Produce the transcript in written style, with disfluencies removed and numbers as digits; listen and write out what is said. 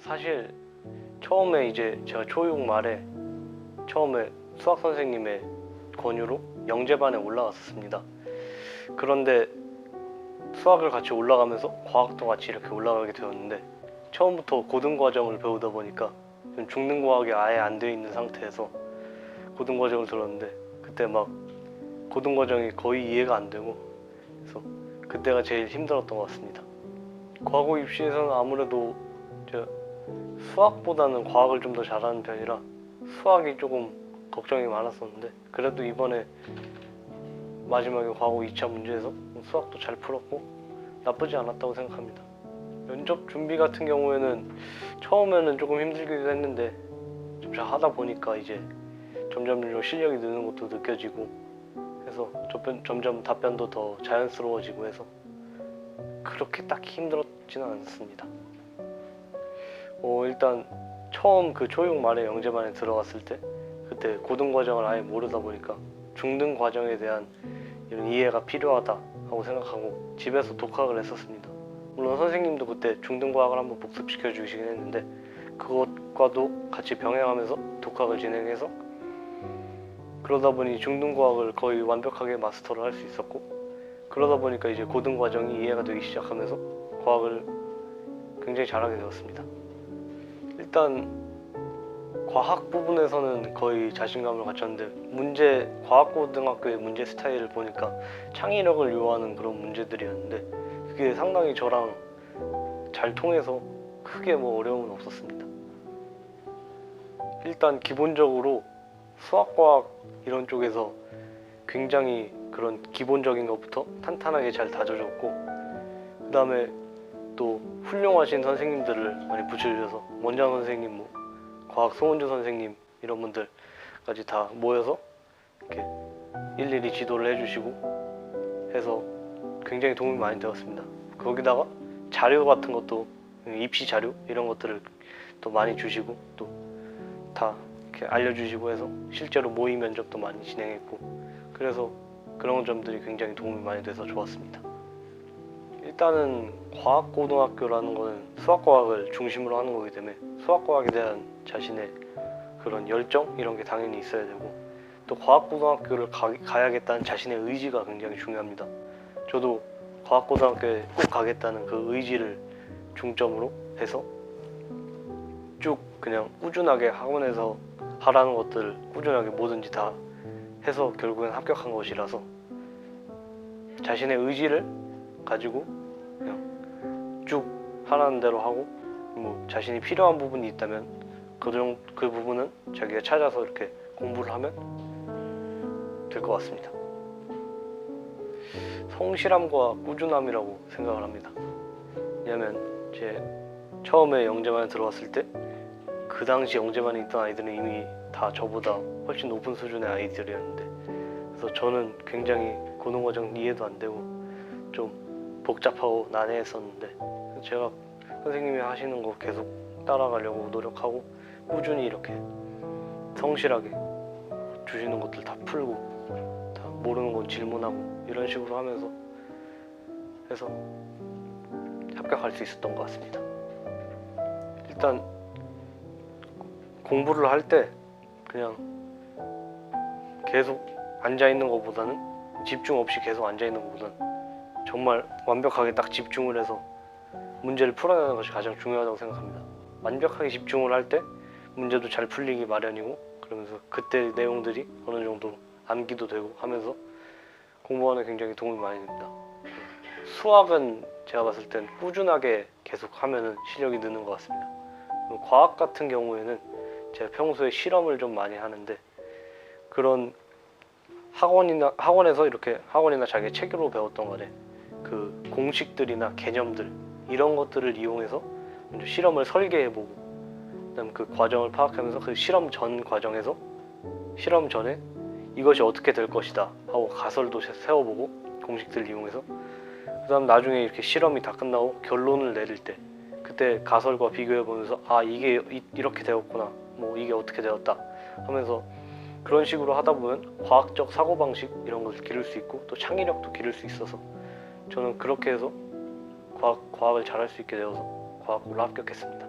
사실 처음에 이제 제가 초6 말에 처음에 수학 선생님의 권유로 영재반에 올라갔었습니다. 그런데 수학을 같이 올라가면서 과학도 같이 이렇게 올라가게 되었는데, 처음부터 고등과정을 배우다 보니까 중등과학이 아예 안 되어 있는 상태에서 고등과정을 들었는데, 그때 막 고등과정이 거의 이해가 안 되고, 그래서 그때가 제일 힘들었던 것 같습니다. 과거 입시에서는 아무래도 제가 수학보다는 과학을 좀 더 잘하는 편이라 수학이 조금 걱정이 많았었는데, 그래도 이번에 마지막에 과거 2차 문제에서 수학도 잘 풀었고 나쁘지 않았다고 생각합니다. 면접 준비 같은 경우에는 처음에는 조금 힘들기도 했는데, 좀 잘 하다 보니까 이제 점점 실력이 느는 것도 느껴지고 해서 점점 답변도 더 자연스러워지고 해서 그렇게 딱히 힘들었지는 않습니다. 일단 처음 그 초6 말에 영재반에 들어갔을 때, 그때 고등과정을 아예 모르다 보니까 중등과정에 대한 이런 이해가 필요하다 하고 생각하고 집에서 독학을 했었습니다. 물론 선생님도 그때 중등과학을 한번 복습시켜 주시긴 했는데, 그것과도 같이 병행하면서 독학을 진행해서 그러다 보니 중등과학을 거의 완벽하게 마스터를 할 수 있었고, 그러다 보니까 이제 고등과정이 이해가 되기 시작하면서 과학을 굉장히 잘하게 되었습니다. 일단 과학 부분에서는 거의 자신감을 갖췄는데, 과학고등학교의 문제 스타일을 보니까 창의력을 요하는 그런 문제들이었는데, 그게 상당히 저랑 잘 통해서 크게 어려움은 없었습니다. 일단 기본적으로 수학과학 이런 쪽에서 굉장히 그런 기본적인 것부터 탄탄하게 잘 다져줬고, 그 다음에 또 훌륭하신 선생님들을 많이 붙여주셔서 원장 선생님, 과학 송은주 선생님 이런 분들까지 다 모여서 이렇게 일일이 지도를 해주시고 해서 굉장히 도움이 많이 되었습니다. 거기다가 자료 같은 것도, 입시 자료 이런 것들을 또 많이 주시고 또 다 이렇게 알려주시고 해서 실제로 모의 면접도 많이 진행했고, 그래서 그런 점들이 굉장히 도움이 많이 돼서 좋았습니다. 일단은 과학고등학교라는 거는 수학과학을 중심으로 하는 거기 때문에 수학과학에 대한 자신의 그런 열정 이런 게 당연히 있어야 되고, 또 과학고등학교를 가야겠다는 자신의 의지가 굉장히 중요합니다. 저도 과학고등학교에 꼭 가겠다는 그 의지를 중점으로 해서 쭉 그냥 꾸준하게 학원에서 하라는 것들을 꾸준하게 뭐든지 다 해서 결국엔 합격한 것이라서, 자신의 의지를 가지고 그냥 쭉 하라는 대로 하고, 자신이 필요한 부분이 있다면 그 부분은 자기가 찾아서 이렇게 공부를 하면 될 것 같습니다. 성실함과 꾸준함이라고 생각을 합니다. 왜냐면 제 처음에 영재반에 들어왔을 때 그 당시 영재반에 있던 아이들은 이미 다 저보다 훨씬 높은 수준의 아이들이었는데, 그래서 저는 굉장히 고등과정 이해도 안 되고 좀 복잡하고 난해했었는데, 제가 선생님이 하시는 거 계속 따라가려고 노력하고 꾸준히 이렇게 성실하게 주시는 것들 다 풀고 다 모르는 건 질문하고 이런 식으로 하면서 해서 합격할 수 있었던 것 같습니다. 일단 공부를 할 때 그냥 계속 앉아있는 것보다는, 집중 없이 계속 앉아있는 것보다는 정말 완벽하게 딱 집중을 해서 문제를 풀어내는 것이 가장 중요하다고 생각합니다. 완벽하게 집중을 할 때 문제도 잘 풀리기 마련이고, 그러면서 그때 내용들이 어느 정도 암기도 되고 하면서 공부하는 굉장히 도움이 많이 됩니다. 수학은 제가 봤을 땐 꾸준하게 계속 하면 실력이 느는 것 같습니다. 과학 같은 경우에는 제가 평소에 실험을 좀 많이 하는데, 그런 학원에서 이렇게 학원이나 자기 책으로 배웠던 거래 그 공식들이나 개념들 이런 것들을 이용해서 먼저 실험을 설계해보고, 그다음 그 과정을 파악하면서 그 실험 전 과정에서 실험 전에 이것이 어떻게 될 것이다 하고 가설도 세워보고 공식들을 이용해서, 그다음 나중에 이렇게 실험이 다 끝나고 결론을 내릴 때 그때 가설과 비교해보면서 이게 이렇게 되었구나, 이게 어떻게 되었다 하면서 그런 식으로 하다 보면 과학적 사고방식 이런 것을 기를 수 있고 또 창의력도 기를 수 있어서, 저는 그렇게 해서 과학을 잘할 수 있게 되어서 과학고를 합격했습니다.